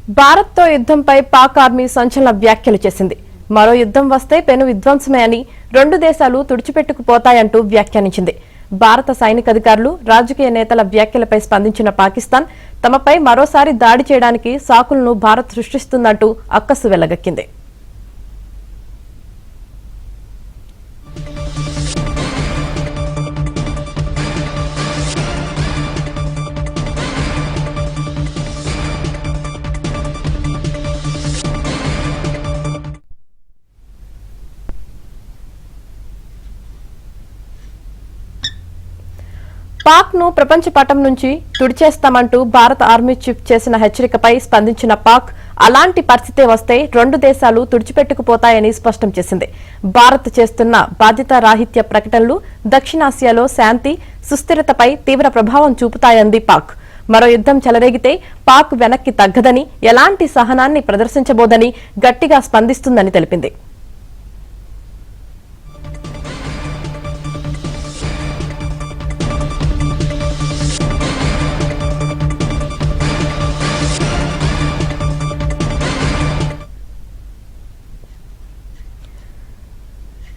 భారత్తో యుద్ధంపై పాక్ ఆర్మీ సంచలన వ్యాఖ్యలు చేసింది. మరో యుద్ధం వస్తే పెను విధ్వంసమే అని, రెండు దేశాలు తుడిచిపెట్టుకుపోతాయంటూ వ్యాఖ్యానించింది. భారత సైనికాధికారులు, రాజకీయ నేతల వ్యాఖ్యలపై స్పందించిన పాకిస్తాన్ తమపై మరోసారి దాడి చేయడానికి సాకులను భారత్ సృష్టిస్తుందంటూ అక్కసు వెళ్లగక్కింది. పాక్ ను ప్రపంచ పటం నుంచి తుడిచేస్తామంటూ భారత ఆర్మీ చీఫ్ చేసిన హెచ్చరికపై స్పందించిన పాక్ అలాంటి పరిస్థితే వస్తే రెండు దేశాలు తుడిచిపెట్టుకుపోతాయని స్పష్టం చేసింది. భారత్ చేస్తున్న బాధ్యతారాహిత్య ప్రకటనలు దక్షిణాసియాలో శాంతి, సుస్థిరతపై తీవ్ర ప్రభావం చూపుతాయంది పాక్. మరో యుద్ధం చెలరేగితే పాక్ వెనక్కి తగ్గదని, ఎలాంటి సహనాన్ని ప్రదర్శించబోదని గట్టిగా స్పందిస్తుందని తెలిపింది.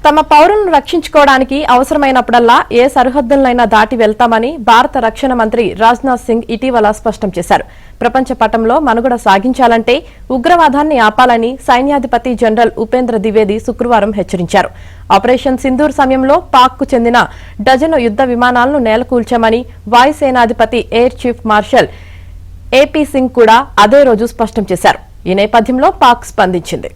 తమ పౌరులను రక్షించుకోవడానికి అవసరమైనప్పుడల్లా ఏ సరిహద్దులైనా దాటి వెళ్తామని భారత రక్షణ మంత్రి రాజ్నాథ్ సింగ్ ఇటీవల స్పష్టం చేశారు. ప్రపంచ పటంలో మనుగడ సాగించాలంటే ఉగ్రవాదాన్ని ఆపాలని సైన్యాధిపతి జనరల్ ఉపేంద్ర ద్వివేది శుక్రవారం హెచ్చరించారు. ఆపరేషన్ సింధూర్ సమయంలో పాక్ కు చెందిన డజను యుద్ద విమానాలను నేలకూల్చామని వాయుసేనాధిపతి air chief marshal AP Singh కూడా అదే రోజు స్పష్టం చేశారు. ఈ నేపథ్యంలో పాక్ స్పందించింది.